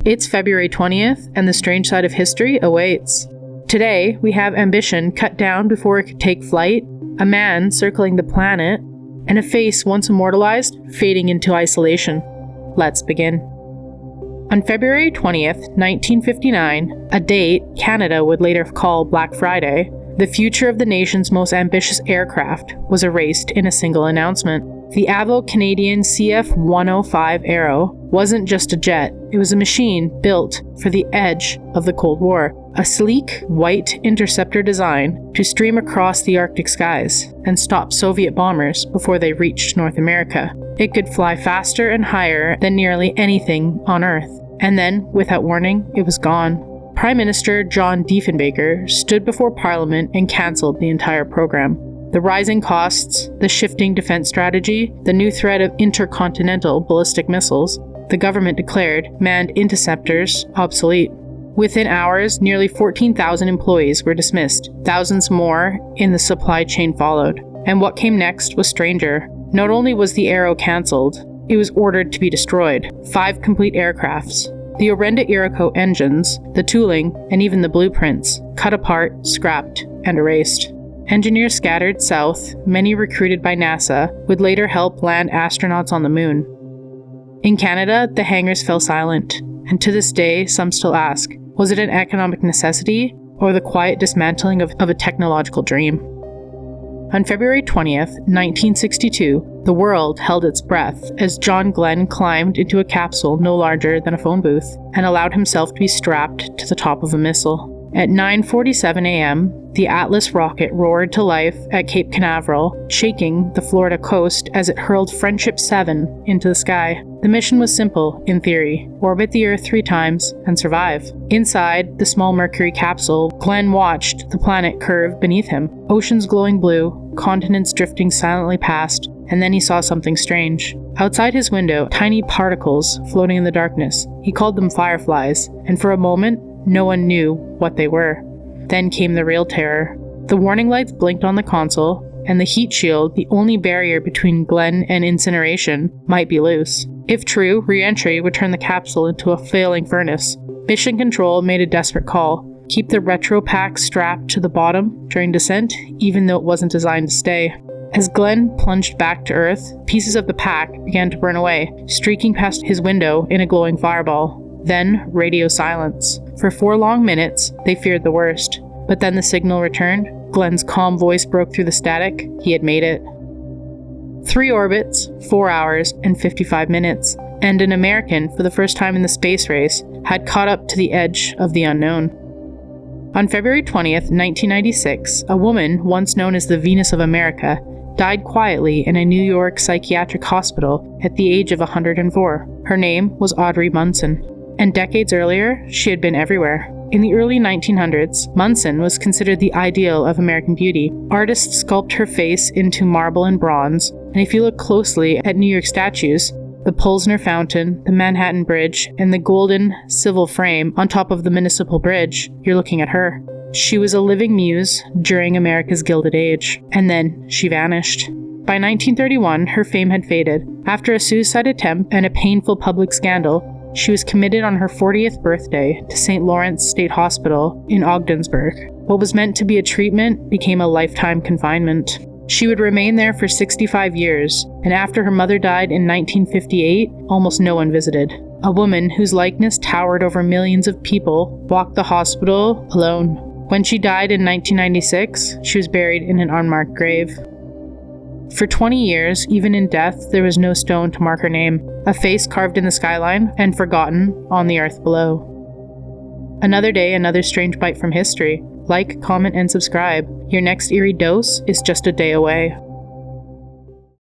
It's February 20th, and the strange side of history awaits. Today, we have ambition cut down before it could take flight, a man circling the planet, and a face once immortalized fading into isolation. Let's begin. On February 20th, 1959, a date Canada would later call Black Friday, the future of the nation's most ambitious aircraft was erased in a single announcement. The Avro Canadian CF-105 Aero wasn't just a jet, it was a machine built for the edge of the Cold War, a sleek, white interceptor design to stream across the Arctic skies and stop Soviet bombers before they reached North America. It could fly faster and higher than nearly anything on Earth, and then, without warning, it was gone. Prime Minister John Diefenbaker stood before Parliament and cancelled the entire program. The rising costs, the shifting defense strategy, the new threat of intercontinental ballistic missiles, the government declared manned interceptors obsolete. Within hours, nearly 14,000 employees were dismissed. Thousands more in the supply chain followed. And what came next was stranger. Not only was the Aero cancelled, it was ordered to be destroyed. 5 complete aircrafts. The Orenda Iroquois engines, the tooling, and even the blueprints, cut apart, scrapped, and erased. Engineers scattered south, many recruited by NASA, would later help land astronauts on the moon. In Canada, the hangars fell silent, and to this day, some still ask, was it an economic necessity or the quiet dismantling of a technological dream? On February 20th, 1962, the world held its breath as John Glenn climbed into a capsule no larger than a phone booth and allowed himself to be strapped to the top of a missile. At 9:47 a.m., the Atlas rocket roared to life at Cape Canaveral, shaking the Florida coast as it hurled Friendship 7 into the sky. The mission was simple, in theory: orbit the Earth 3 times and survive. Inside the small Mercury capsule, Glenn watched the planet curve beneath him, oceans glowing blue, continents drifting silently past, and then he saw something strange. Outside his window, tiny particles floating in the darkness. He called them fireflies, and for a moment, no one knew what they were. Then came the real terror. The warning lights blinked on the console, and the heat shield, the only barrier between Glenn and incineration, might be loose. If true, re-entry would turn the capsule into a failing furnace. Mission Control made a desperate call: keep the retro pack strapped to the bottom during descent, even though it wasn't designed to stay. As Glenn plunged back to Earth, pieces of the pack began to burn away, streaking past his window in a glowing fireball. Then, radio silence. For 4 long minutes, they feared the worst. But then the signal returned. Glenn's calm voice broke through the static. He had made it. 3 orbits, 4 hours, and 55 minutes. And an American, for the first time in the space race, had caught up to the edge of the unknown. On February 20th, 1996, a woman, once known as the Venus of America, died quietly in a New York psychiatric hospital at the age of 104. Her name was Audrey Munson. And decades earlier, she had been everywhere. In the early 1900s, Munson was considered the ideal of American beauty. Artists sculpted her face into marble and bronze, and if you look closely at New York statues, the Pulsner Fountain, the Manhattan Bridge, and the golden civil frame on top of the Municipal Bridge, you're looking at her. She was a living muse during America's Gilded Age, and then she vanished. By 1931, her fame had faded. After a suicide attempt and a painful public scandal, she was committed on her 40th birthday to St. Lawrence State Hospital in Ogdensburg. What was meant to be a treatment became a lifetime confinement. She would remain there for 65 years, and after her mother died in 1958, almost no one visited. A woman whose likeness towered over millions of people walked the hospital alone. When she died in 1996, she was buried in an unmarked grave. For 20 years, even in death, there was no stone to mark her name, a face carved in the skyline and forgotten on the earth below. Another day, another strange bite from history. Like, comment, and subscribe. Your next eerie dose is just a day away.